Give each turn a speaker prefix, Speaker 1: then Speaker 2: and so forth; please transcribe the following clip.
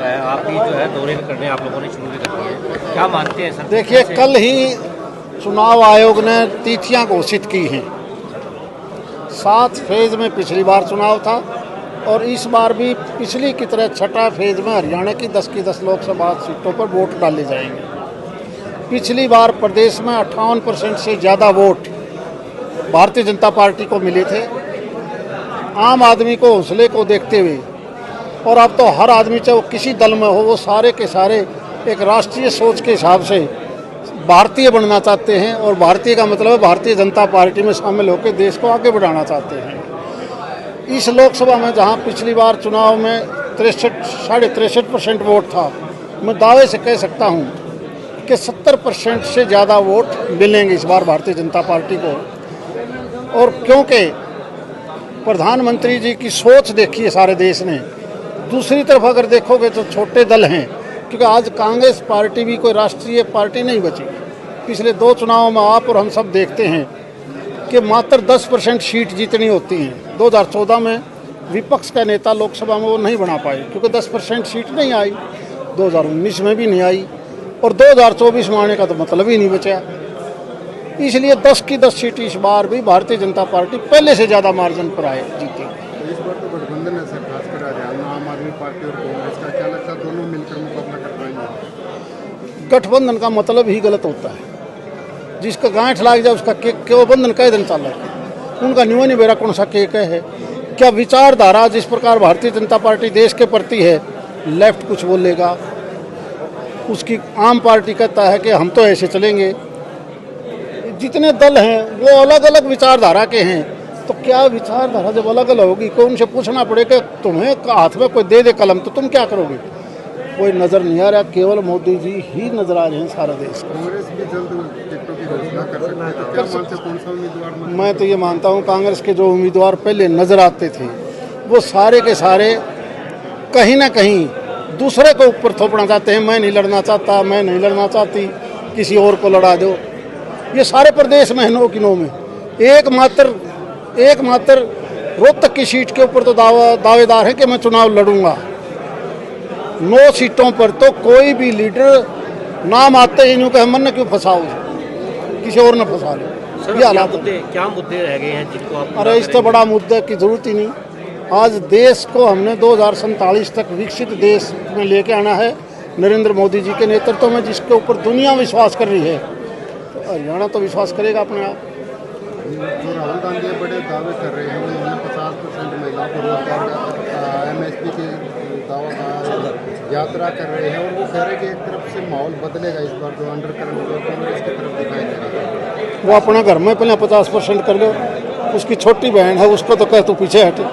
Speaker 1: रहा है, आप भी जो है दौरे करने आप लोगों ने शुरू भी कर दिए हैं, क्या मानते हैं सर?
Speaker 2: देखिए, कल ही चुनाव आयोग ने तिथियां घोषित की हैं। 7 फेज में पिछली बार चुनाव था और इस बार भी पिछली की तरह छठा फेज में हरियाणा की 10 की 10 लोकसभा सीटों पर वोट डाले जाएंगे। पिछली बार प्रदेश में 58% से ज़्यादा वोट भारतीय जनता पार्टी को मिले थे। आम आदमी को हौसले को देखते हुए, और अब तो हर आदमी चाहे वो किसी दल में हो, वो सारे के सारे एक राष्ट्रीय सोच के हिसाब से भारतीय बनना चाहते हैं और भारतीय का मतलब है भारतीय जनता पार्टी में शामिल होकर देश को आगे बढ़ाना चाहते हैं। इस लोकसभा में जहां पिछली बार चुनाव में 63% वोट था, मैं दावे से कह सकता हूं कि 70% से ज़्यादा वोट मिलेंगे इस बार भारतीय जनता पार्टी को। और क्योंकि प्रधानमंत्री जी की सोच देखी है सारे देश ने। दूसरी तरफ अगर देखोगे तो छोटे दल हैं, क्योंकि आज कांग्रेस पार्टी भी कोई राष्ट्रीय पार्टी नहीं बची। पिछले 2 चुनावों में आप और हम सब देखते हैं कि मात्र 10% सीट जीतनी होती हैं। 2014 में विपक्ष का नेता लोकसभा में वो नहीं बना पाए क्योंकि 10% सीट नहीं आई, 2019 में भी नहीं आई और 2024 में आने का तो मतलब ही नहीं बचा। इसलिए 10 की 10 सीट इस बार भी भारतीय जनता पार्टी पहले से ज़्यादा मार्जिन पर आए जीती।
Speaker 3: इस बार तो गठबंधन है सर, खासकर हरियाणा आम आदमी पार्टी और कांग्रेस का, क्या लगता है दोनों मिलकर मुकाबला कर पाएंगे?
Speaker 2: गठबंधन का मतलब ही गलत होता है। जिसका गांठ लाग जाए उसका केवल बंधन कई दिन चल रहा है। उनका न्यू नहीं मेरा कौन सा केक है। क्या विचारधारा जिस प्रकार भारतीय जनता पार्टी देश के प्रति है, लेफ्ट कुछ बोलेगा, उसकी आम पार्टी कहता है कि हम तो ऐसे चलेंगे। जितने दल हैं वो अलग अलग विचारधारा के हैं, तो क्या विचारधारा जब अलग अलग होगी, कोई उनसे पूछना पड़ेगा तुम्हें हाथ में कोई दे दे कलम तो तुम क्या करोगे? कोई नज़र नहीं आ रहा, केवल मोदी जी ही नजर आ रहे हैं सारा देश को।
Speaker 3: कांग्रेस भी जल्द टिकटों की घोषणा कर सकती है, कौन सा उम्मीदवार?
Speaker 2: मैं तो ये मानता हूँ कांग्रेस के जो उम्मीदवार पहले नजर आते थे वो सारे के सारे कहीं ना कहीं दूसरे को ऊपर थोपना चाहते हैं। मैं नहीं लड़ना चाहता, मैं नहीं लड़ना चाहती, किसी और को लड़ा दो। ये सारे प्रदेश में है, 9 की 9 में। एकमात्र रोहतक की सीट के ऊपर तो दावेदार है कि मैं चुनाव लड़ूंगा। 9 सीटों पर तो कोई भी लीडर नाम आते ही नहीं कहे मन क्यों फंसाओ, किसी और ने फंसा लो। ये हालात
Speaker 1: क्या मुद्दे रह गए हैं जिनको आप?
Speaker 2: अरे इससे बड़ा मुद्दे की जरूरत ही नहीं। आज देश को हमने 2047 तक विकसित देश में लेके आना है नरेंद्र मोदी जी के नेतृत्व में, जिसके ऊपर दुनिया विश्वास कर रही है। तो हरियाणा तो विश्वास करेगा अपने आप।
Speaker 3: जो राहुल गांधी बड़े दावे कर रहे हैं, उन्होंने 50% महिलाओं को रोजगार का MSP की दावा यात्रा कर रहे हैं और वो कह रहे हैं कि एक तरफ से माहौल बदलेगा इस बार, जो अंडर करंट जो कांग्रेस की तरफ दिखाई दे रहा है।
Speaker 2: वो अपने घर में पहले 50% कर लो। उसकी छोटी बहन है, उसको तो कह तू पीछे हटे।